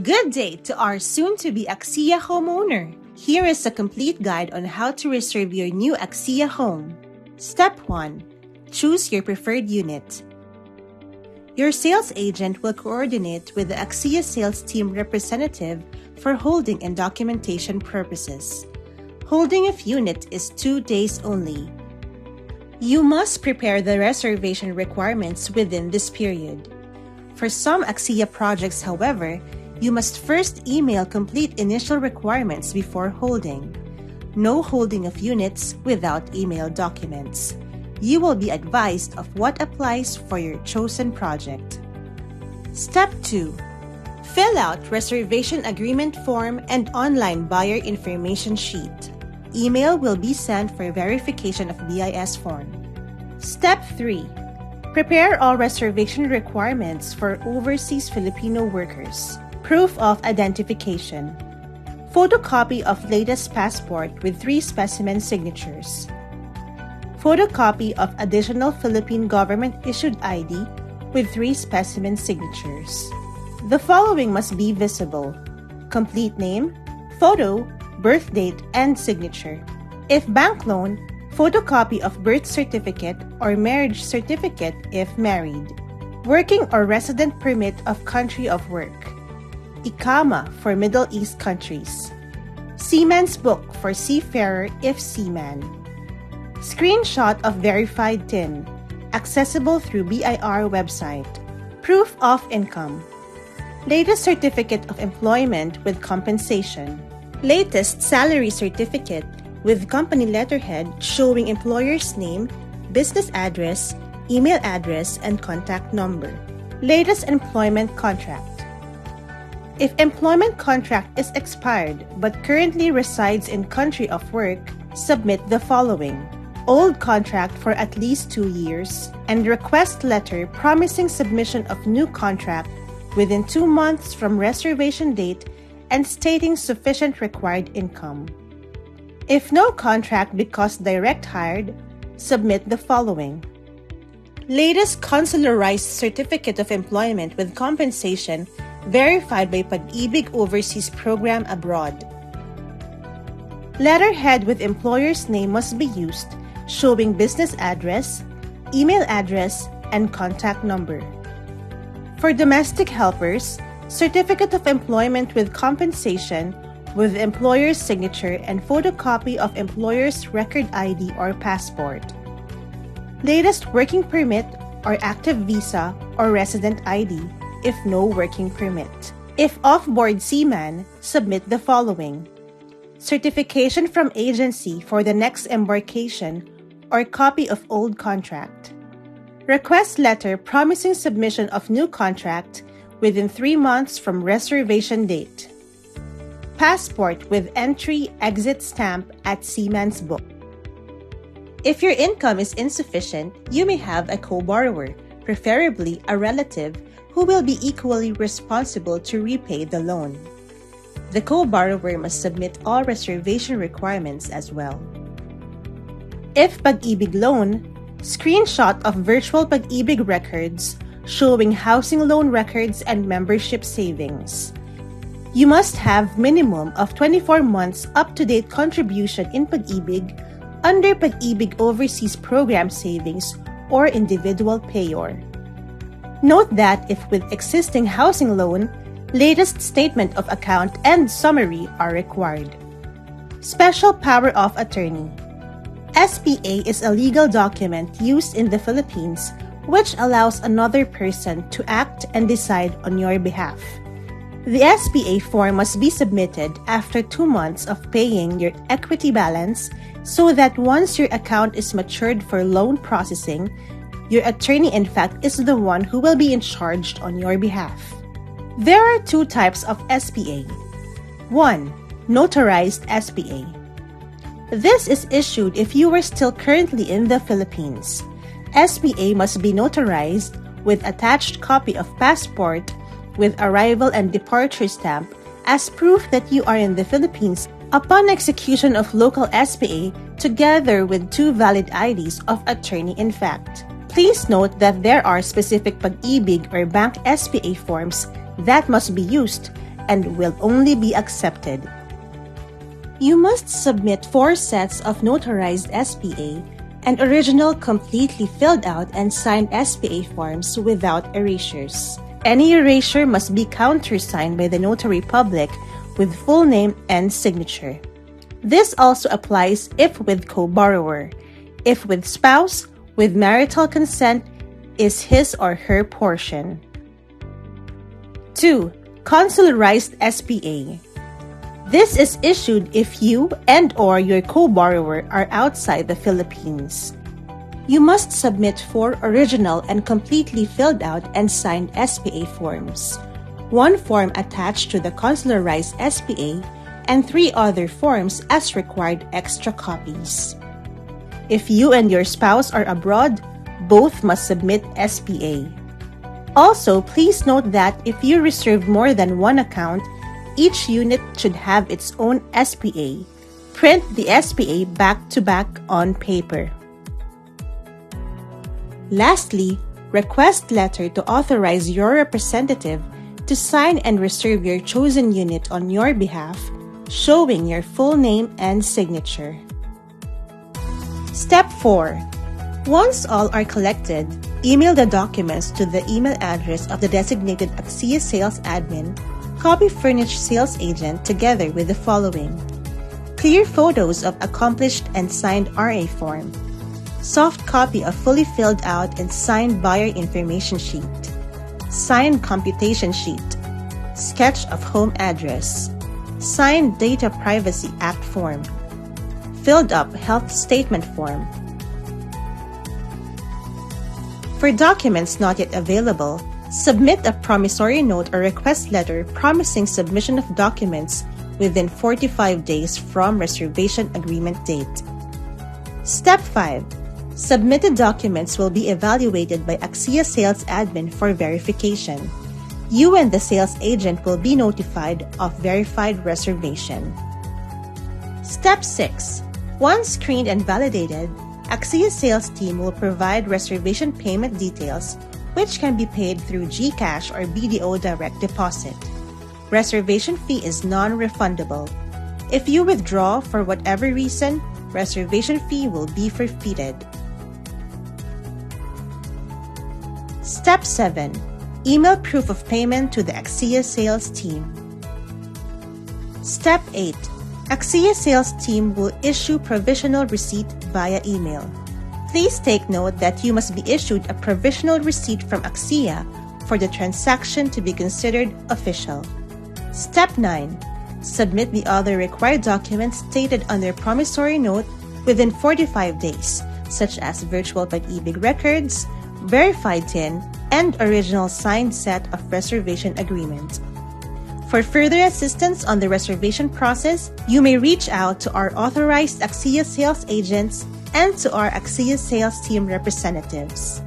Good day to our soon-to-be Axia homeowner. Here is a complete guide on how to reserve your new Axia home. Step 1. Choose your preferred unit. Your sales agent will coordinate with the Axia sales team representative for holding and documentation purposes. Holding of unit is 2 days only. You must prepare the reservation requirements within this period. For some Axia projects, however, you must first email complete initial requirements before holding. No holding of units without email documents. You will be advised of what applies for your chosen project. Step 2. Fill out reservation agreement form and online buyer information sheet. Email will be sent for verification of BIS form. Step 3. Prepare all reservation requirements for overseas Filipino workers. Proof of identification. Photocopy of latest passport with 3 specimen signatures. Photocopy of additional Philippine government-issued ID with 3 specimen signatures. The following must be visible: complete name, photo, birth date, and signature. If bank loan, photocopy of birth certificate or marriage certificate if married. Working or resident permit of country of work. ICAMA for Middle East countries. Seaman's book for seafarer if seaman. Screenshot of verified TIN, accessible through BIR website. Proof of income. Latest certificate of employment with compensation. Latest salary certificate with company letterhead showing employer's name, business address, email address, and contact number. Latest employment contract. If employment contract is expired but currently resides in country of work, submit the following: old contract for at least 2 years, and request letter promising submission of new contract within 2 months from reservation date and stating sufficient required income. If no contract because direct hired, submit the following: latest consularized certificate of employment with compensation verified by Pag-ibig Overseas Program abroad. Letterhead with employer's name must be used, showing business address, email address, and contact number. For domestic helpers, certificate of employment with compensation with employer's signature and photocopy of employer's record ID or passport. Latest working permit or active visa or resident ID if no working permit. If off-board seaman, submit the following: certification from agency for the next embarkation or copy of old contract. Request letter promising submission of new contract within 3 months from reservation date. Passport with entry/exit stamp at Seaman's book. If your income is insufficient, you may have a co-borrower, preferably a relative, who will be equally responsible to repay the loan. The co-borrower must submit all reservation requirements as well. If Pag-ibig loan, screenshot of virtual Pag-ibig records showing housing loan records and membership savings. You must have minimum of 24 months up-to-date contribution in Pag-ibig under Pag-ibig Overseas Program savings or individual payor. Note that if with existing housing loan, latest statement of account and summary are required. Special power of attorney. SPA is a legal document used in the Philippines which allows another person to act and decide on your behalf. The SPA form must be submitted after 2 months of paying your equity balance so that once your account is matured for loan processing, your attorney in fact is the one who will be in charge on your behalf. There are 2 types of SPA. 1. Notarized SPA. This is issued if you are still currently in the Philippines. SPA must be notarized with attached copy of passport with arrival and departure stamp as proof that you are in the Philippines upon execution of local SPA together with 2 valid IDs of attorney in fact. Please note that there are specific Pag-ibig or bank SPA forms that must be used and will only be accepted. You must submit 4 sets of notarized SPA and original completely filled out and signed SPA forms without erasures. Any erasure must be countersigned by the notary public with full name and signature. This also applies if with co-borrower. If with spouse, with marital consent is his or her portion. 2. Consularized SPA. This is issued if you and/or your co-borrower are outside the Philippines. You must submit 4 original and completely filled out and signed SPA forms, 1 form attached to the consularized SPA, and 3 other forms as required extra copies. If you and your spouse are abroad, both must submit SPA. Also, please note that if you reserve more than 1 account, each unit should have its own SPA. Print the SPA back-to-back on paper. Lastly, request letter to authorize your representative to sign and reserve your chosen unit on your behalf, showing your full name and signature. Step 4. Once all are collected, email the documents to the email address of the designated Axia Sales Admin, copy furnished sales agent together with the following: clear photos of accomplished and signed RA form, soft copy of fully filled out and signed buyer information sheet, signed computation sheet, sketch of home address, signed Data Privacy Act form, filled up health statement form. For documents not yet available, submit a promissory note or request letter promising submission of documents within 45 days from reservation agreement date. Step 5. Submitted documents will be evaluated by Axia Sales Admin for verification. You and the sales agent will be notified of verified reservation. Step 6. Once screened and validated, Axia sales team will provide reservation payment details, which can be paid through GCash or BDO direct deposit. Reservation fee is non-refundable. If you withdraw for whatever reason, reservation fee will be forfeited. Step 7. Email proof of payment to the Axia sales team. Step 8. Axia sales team will issue provisional receipt via email. Please take note that you must be issued a provisional receipt from Axia for the transaction to be considered official. Step 9. Submit the other required documents stated on their promissory note within 45 days, such as virtual pag-ibig records, verified TIN, and original signed set of reservation agreement. For further assistance on the reservation process, you may reach out to our authorized Axia sales agents and to our Axia sales team representatives.